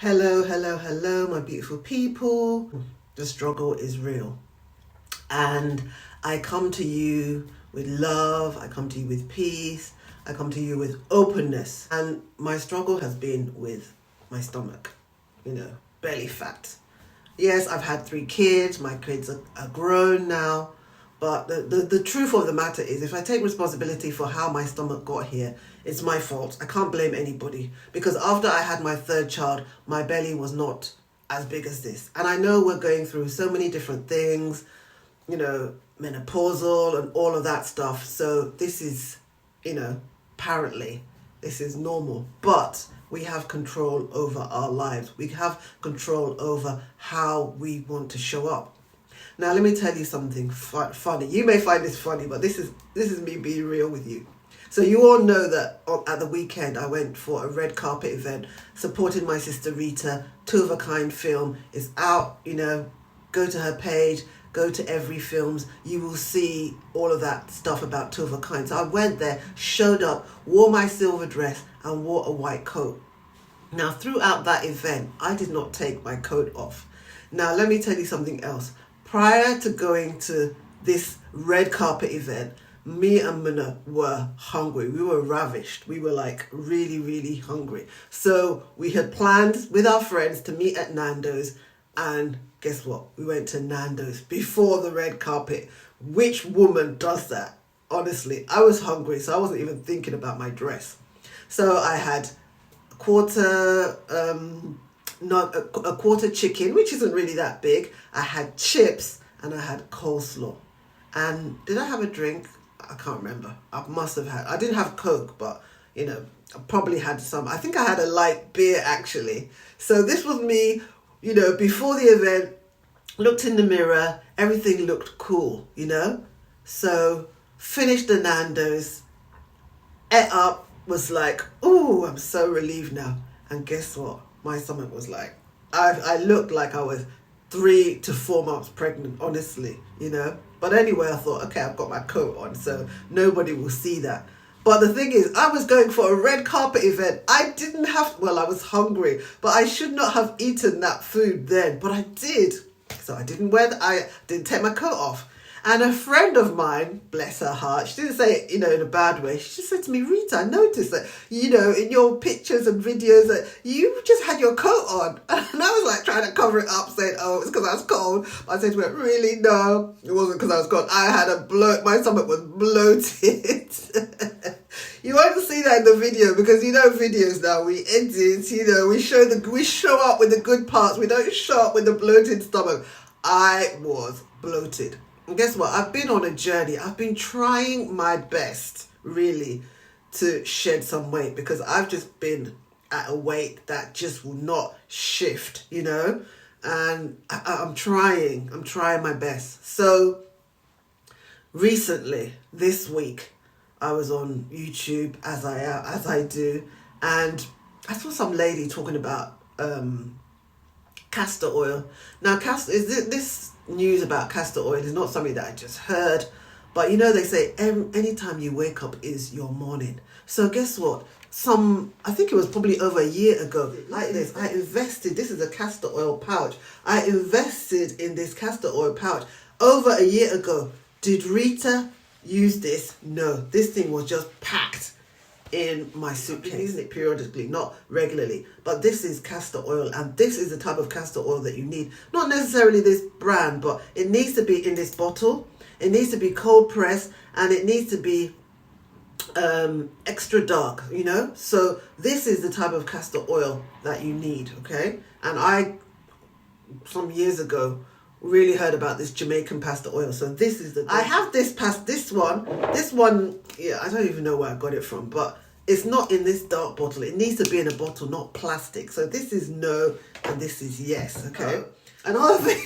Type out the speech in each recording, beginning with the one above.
Hello, hello, hello, my beautiful people. The struggle is real. And I come to you with love, I come to you with peace, I come to you with openness. And my struggle has been with my stomach, belly fat. Yes, I've had 3 kids, my kids are grown now. But the truth of the matter is, if I take responsibility for how my stomach got here, it's my fault. I can't blame anybody. Because after I had my 3rd child, my belly was not as big as this. And I know we're going through so many different things, menopausal and all of that stuff. So this is, apparently, this is normal. But we have control over our lives. We have control over how we want to show up. Now, let me tell you something funny. You may find this funny, but this is me being real with you. So you all know that at the weekend, I went for a red carpet event, supporting my sister Rita. Two of a Kind film is out, go to her page, go to every films. You will see all of that stuff about Two of a Kind. So I went there, showed up, wore my silver dress and wore a white coat. Now, throughout that event, I did not take my coat off. Now, let me tell you something else. Prior to going to this red carpet event, me and Muna were hungry. We were ravished. We were like really, really hungry. So we had planned with our friends to meet at Nando's. And guess what? We went to Nando's before the red carpet. Which woman does that? Honestly, I was hungry, so I wasn't even thinking about my dress. So I had a quarter chicken, which isn't really that big. I had chips and I had coleslaw. And did I have a drink? I can't remember. I must have had. I didn't have Coke, but I probably had some. I think I had a light beer actually. So this was me, before the event, looked in the mirror, everything looked cool, So finished the Nando's, ate up, was like, ooh, I'm so relieved now. And guess what? My stomach was like, I looked like I was 3 to 4 months pregnant, honestly, But anyway, I thought, okay, I've got my coat on, so nobody will see that. But the thing is, I was going for a red carpet event. I was hungry, but I should not have eaten that food then, but I did. So I didn't take my coat off. And a friend of mine, bless her heart, she didn't say it, in a bad way. She just said to me, Rita, I noticed that, in your pictures and videos that you just had your coat on. And I was like trying to cover it up, saying, oh, it's because I was cold. But I said to her, really? No, it wasn't because I was cold. I had my stomach was bloated. You won't see that in the video because videos now we edit, we show up with the good parts. We don't show up with the bloated stomach. I was bloated. And guess what? I've been on a journey. I've been trying my best, really, to shed some weight because I've just been at a weight that just will not shift, And I'm trying my best. So recently, this week, I was on YouTube as I do, and I saw some lady talking about castor oil. Now, this news about castor oil is not something that I just heard, but they say anytime you wake up is your morning. So guess what? I think it was probably over a year ago, like this, I invested, this is a castor oil pouch. I invested in this castor oil pouch over a year ago. Did Rita use this? No, this thing was just packed in my suitcase. I'm using it periodically, not regularly, but this is castor oil, and this is the type of castor oil that you need. Not necessarily this brand, but it needs to be in this bottle. It needs to be cold pressed, and it needs to be extra dark, So this is the type of castor oil that you need, okay? And I, some years ago, really heard about this Jamaican castor oil. So this is I have this one, yeah, I don't even know where I got it from, but it's not in this dark bottle. It needs to be in a bottle, not plastic. So this is no, and this is yes, okay? Another thing,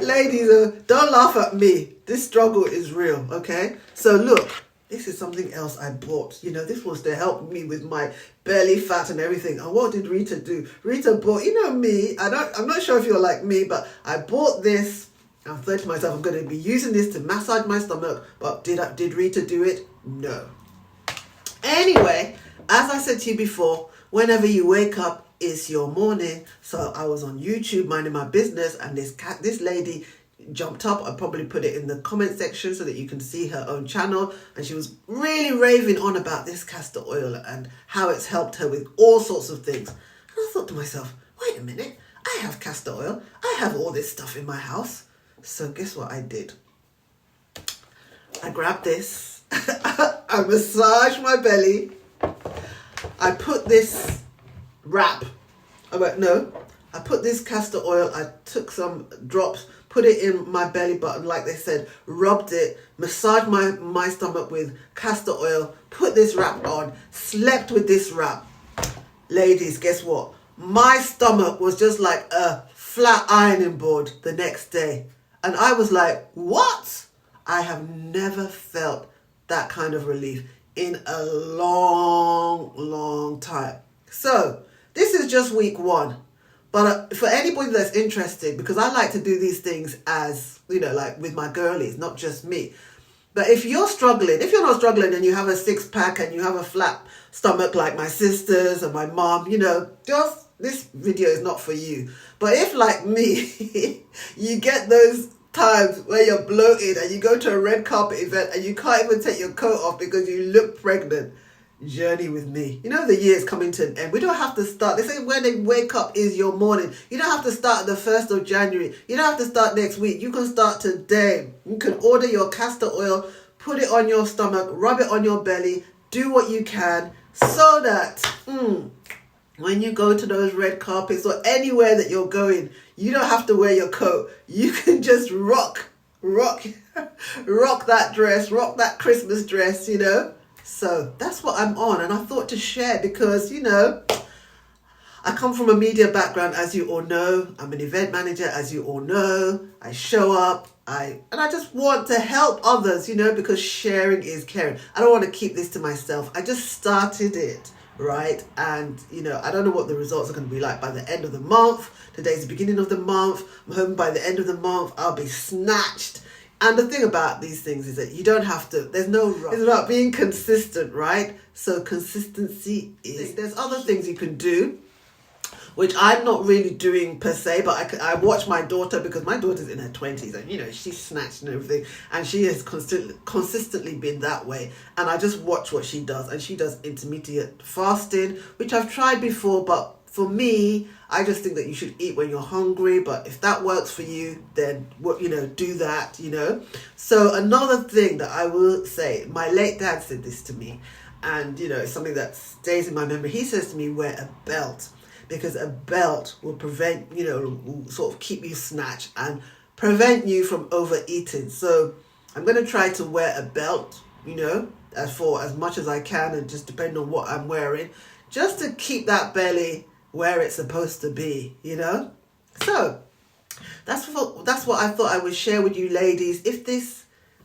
ladies, don't laugh at me. This struggle is real, okay? So look, this is something else I bought. This was to help me with my belly fat and everything. And what did Rita do? Rita bought, me, I'm not sure if you're like me, but I bought this. I thought to myself, I'm going to be using this to massage my stomach. But did Rita do it? No. Anyway, as I said to you before, whenever you wake up, is your morning. So I was on YouTube minding my business, and this lady jumped up. I probably put it in the comment section so that you can see her own channel, and she was really raving on about this castor oil and how it's helped her with all sorts of things. And I thought to myself, wait a minute, I have castor oil, I have all this stuff in my house. So guess what I did? I grabbed this, I massaged my belly, I put this wrap, I put this castor oil, I took some drops, put it in my belly button, like they said, rubbed it, massaged my stomach with castor oil, put this wrap on, slept with this wrap. Ladies, guess what? My stomach was just like a flat ironing board the next day. And I was like, what? I have never felt that kind of relief in a long, long time. So this is just week 1. But for anybody that's interested, because I like to do these things as, like with my girlies, not just me. But if you're not struggling and you have a 6-pack and you have a flat stomach like my sisters and my mom, just this video is not for you. But if, like me, you get those times where you're bloated and you go to a red carpet event and you can't even take your coat off because you look pregnant, journey with me. The year is coming to an end. We don't have to start. They say when they wake up is your morning. You don't have to start the 1st of January. You don't have to start next week. You can start today. You can order your castor oil, put it on your stomach, rub it on your belly, do what you can so that when you go to those red carpets or anywhere that you're going, you don't have to wear your coat. You can just rock that dress, rock that Christmas dress, So that's what I'm on, and I thought to share because, I come from a media background, as you all know. I'm an event manager, as you all know. I show up, and I just want to help others, because sharing is caring. I don't want to keep this to myself. I just started it, right? And, I don't know what the results are going to be like by the end of the month. Today's the beginning of the month. I'm hoping by the end of the month, I'll be snatched. And the thing about these things is that you don't have to, there's no rush. It's about being consistent, right? So consistency there's other things you can do, which I'm not really doing per se, but I watch my daughter because my daughter's in her 20s and, she's snatched and everything. And she has consistently been that way. And I just watch what she does. And she does intermittent fasting, which I've tried before, but for me, I just think that you should eat when you're hungry, but if that works for you, then do that, So another thing that I will say, my late dad said this to me, and it's something that stays in my memory. He says to me, wear a belt, because a belt will prevent, will sort of keep you snatched and prevent you from overeating. So I'm going to try to wear a belt, for as much as I can, and just depending on what I'm wearing, just to keep that belly where it's supposed to be, So that's what I thought I would share with you, ladies. If this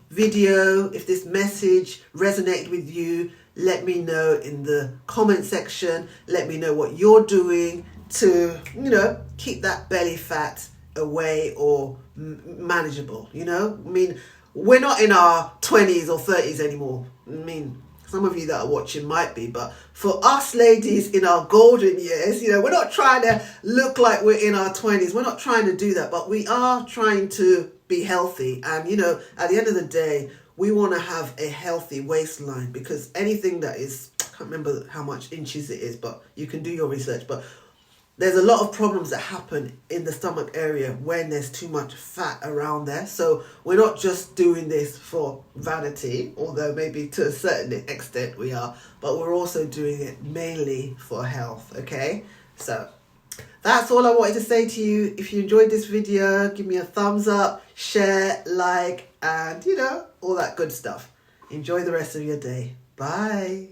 video, if this message resonated with you, let me know in the comment section. Let me know what you're doing to, keep that belly fat away or manageable, we're not in our 20s or 30s anymore. Some of you that are watching might be, but for us ladies in our golden years, we're not trying to look like we're in our 20s. We're not trying to do that, but we are trying to be healthy. And, at the end of the day, we want to have a healthy waistline, because anything that is, I can't remember how much inches it is, but you can do your research. But there's a lot of problems that happen in the stomach area when there's too much fat around there. So we're not just doing this for vanity, although maybe to a certain extent we are, but we're also doing it mainly for health, okay? So that's all I wanted to say to you. If you enjoyed this video, give me a thumbs up, share, like, and all that good stuff. Enjoy the rest of your day. Bye.